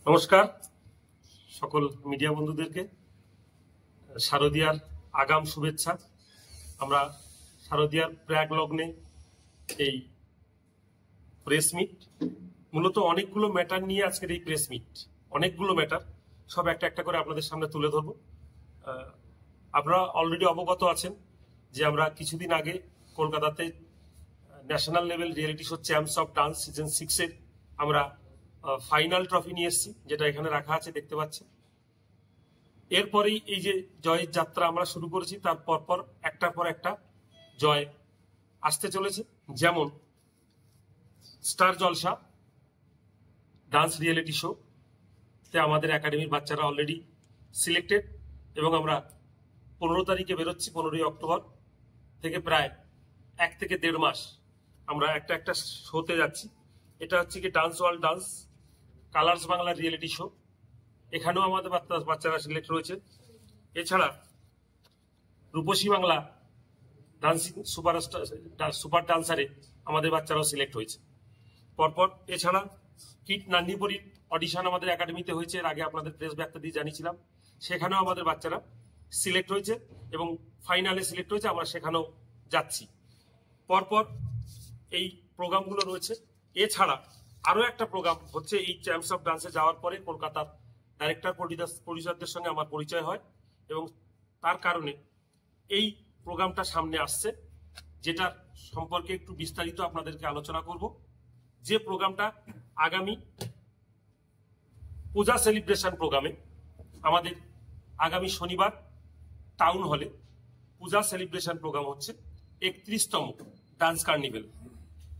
নমস্কার সকল মিডিয়া বন্ধুদেরকে শারদীয়ার আগাম শুভেচ্ছা। আমরা শারদীয়ার প্রাক লগ্নে এই প্রেস মিট, মূলত অনেকগুলো ম্যাটার নিয়ে আজকের এই প্রেস মিট, অনেকগুলো ম্যাটার সব একটা একটা করে আপনাদের সামনে তুলে ধরবো। আপনারা অলরেডি অবগত আছেন যে আমরা কিছুদিন আগে কলকাতাতে national level reality show champs of dance season 6-এর আমরা ফাইনাল ট্রফি নিয়ে এসেছি, যেটা এখানে রাখা আছে দেখতে পাচ্ছেন। এরপরেই এই যে জয়ের যাত্রা আমরা শুরু করেছি, তার পরপর একটার পর একটা জয় আসতে চলেছে। যেমন স্টার জলসা ডান্স রিয়েলিটি শো তে আমাদের একাডেমির বাচ্চারা অলরেডি সিলেক্টেড এবং আমরা 15 তারিখে বেরোচ্ছি। 15ই অক্টোবর থেকে প্রায় 1 থেকে 1.5 মাস আমরা একটা একটা শোতে যাচ্ছি। এটা হচ্ছে কি dance world dance colours Bangla reality show, এখানেও আমাদের বাচ্চারা সিলেক্ট রয়েছে। এছাড়া রূপসী বাংলা ডান্সিং সুপার ডান্সারে আমাদের বাচ্চারাও সিলেক্ট হয়েছে পরপর। এছাড়া কিট নান্নিপরির অডিশন আমাদের একাডেমিতে হয়েছে, এর আগে আপনাদের প্রেস বার্তা দিয়ে জানিয়েছিলাম। সেখানেও আমাদের বাচ্চারা সিলেক্ট হয়েছে এবং ফাইনালে সিলেক্ট হয়েছে, আমরা সেখানেও যাচ্ছি। পরপর এই প্রোগ্রামগুলো রয়েছে। এছাড়া আরো একটা প্রোগ্রাম হচ্ছে এই চ্যাম্পস অফ ডান্সে যাওয়ার পরে কলকাতার ডাইরেক্টর প্রডিউসারদের সঙ্গে আমার পরিচয় হয় এবং তার কারণে এই প্রোগ্রামটা সামনে আসছে, যেটা সম্পর্কে একটু বিস্তারিত আপনাদেরকে আলোচনা করব। যে প্রোগ্রামটা আগামী পূজা সেলিব্রেশন প্রোগ্রামে আমাদের আগামী শনিবার টাউন হলে পূজা সেলিব্রেশন প্রোগ্রাম হচ্ছে 31তম ডান্স কার্নিভেল।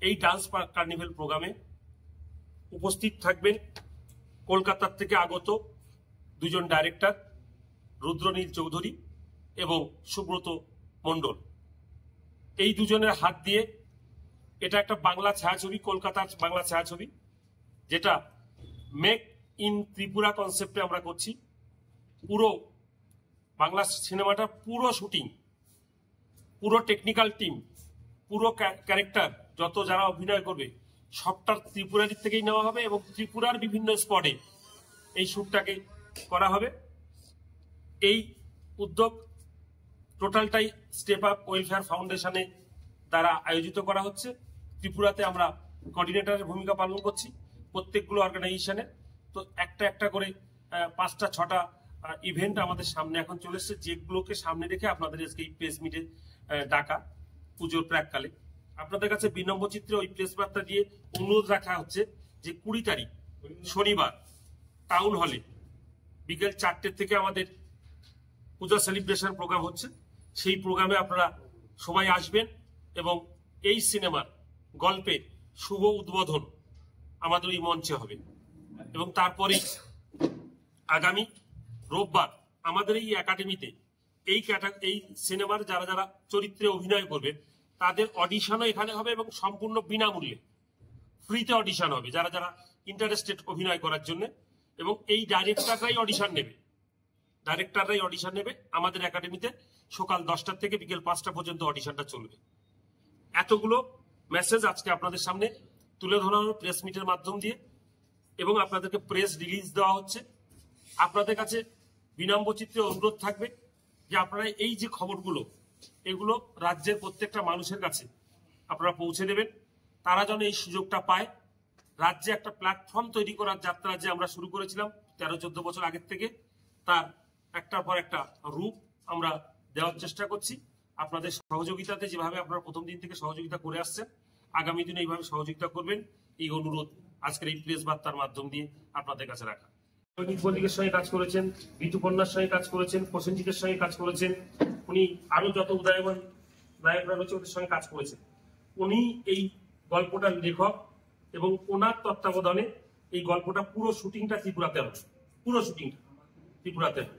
এই ডান্স কার্নিভেল প্রোগ্রামে উপস্থিত থাকবেন কলকাতার থেকে আগত দুজন ডাইরেক্টর, রুদ্রনীল চৌধুরী এবং সুব্রত মণ্ডল। এই দুজনের হাত দিয়ে এটা একটা বাংলা ছায়াছবি, কলকাতার বাংলা ছায়াছবি, যেটা মেক ইন ত্রিপুরা কনসেপ্টে আমরা করছি। পুরো বাংলা সিনেমাটা পুরো শুটিং, পুরো টেকনিক্যাল টিম, পুরো ক্যারেক্টার, যত যারা অভিনয় করবে সবটা ত্রিপুরার থেকেই নেওয়া হবে এবং ত্রিপুরার বিভিন্ন স্পটে এই শ্যুটটাকে করা হবে। এই উদ্যোগ টোটালটাই স্টেপ আপ ওয়েলফেয়ার ফাউন্ডেশনে দ্বারা আয়োজিত করা হচ্ছে। ত্রিপুরাতে আমরা কোঅর্ডিনেটরের ভূমিকা পালন করছি প্রত্যেকগুলো অর্গানাইজেশনে। তো একটা একটা করে 5টা 6টা ইভেন্ট আমাদের সামনে এখন চলে এসছে, যেগুলোকে সামনে রেখে আপনাদের আজকে এই প্রেস মিটে ডাকা পুজোর প্রাককালে। আপনাদের কাছে বিনম্র চিত্রে ওই প্রেস বার্তা দিয়ে অনুরোধ রাখা হচ্ছে যে 20 তারিখ শনিবার টাউন হলে বিকেল 4টে থেকে আমাদের পূজা সেলিব্রেশন প্রোগ্রাম হচ্ছে। সেই প্রোগ্রামে আপনারা সবাই আসবেন এবং এই সিনেমার গল্পের শুভ উদ্বোধন আমাদের এই মঞ্চে হবে এবং তারপরে আগামী রোববার আমাদের এই একাডেমিতে এই সিনেমার যারা যারা চরিত্রে অভিনয় করবেন তাদের অডিশনও এখানে হবে এবং সম্পূর্ণ বিনামূল্যে ফ্রিতে অডিশন হবে যারা যারা ইন্টারেস্টেড অভিনয় করার জন্য। এবং এই ডাইরেক্টররাই অডিশন নেবে আমাদের একাডেমিতে। সকাল 10টা থেকে বিকেল 5টা পর্যন্ত অডিশনটা চলবে। এতগুলো মেসেজ আজকে আপনাদের সামনে তুলে ধরা হলো প্রেস মিটের মাধ্যম দিয়ে এবং আপনাদেরকে প্রেস রিলিজ দেওয়া হচ্ছে। আপনাদের কাছে বিনম্র চিত্রে অনুরোধ থাকবে যে আপনারা এই যে খবরগুলো, এগুলো রাজ্যের প্রত্যেকটা মানুষের কাছে আপনারা পৌঁছে দেবেন, তারা যেন এই সুযোগটা পায়। রাজ্যে একটা প্ল্যাটফর্ম তৈরি করার যাত্রা যে আমরা শুরু করেছিলাম 13-14 বছর আগের থেকে, তার একটার পর একটা রূপ আমরা দেওয়ার চেষ্টা করছি। আপনাদের সহযোগিতাতে যেভাবে আপনারা প্রথম দিন থেকে সহযোগিতা করে আসছেন, আগামী দিনে এইভাবে সহযোগিতা করবেন, এই অনুরোধ আজকের এই প্রেস বার্তার মাধ্যম দিয়ে আপনাদের কাছে রাখা। বণিকের সঙ্গে কাজ করেছেন, ঋতুপর্ণার সঙ্গে কাজ করেছেন, প্রসেনজিতের সঙ্গে কাজ করেছেন, উনি আরো যত উদয়মান নায়করা রয়েছে ওদের সঙ্গে কাজ করেছেন। উনি এই গল্পটার লেখক এবং ওনার তত্ত্বাবধানে এই গল্পটা পুরো শুটিংটা ত্রিপুরাতে হবে, পুরো শুটিংটা ত্রিপুরাতে হবে।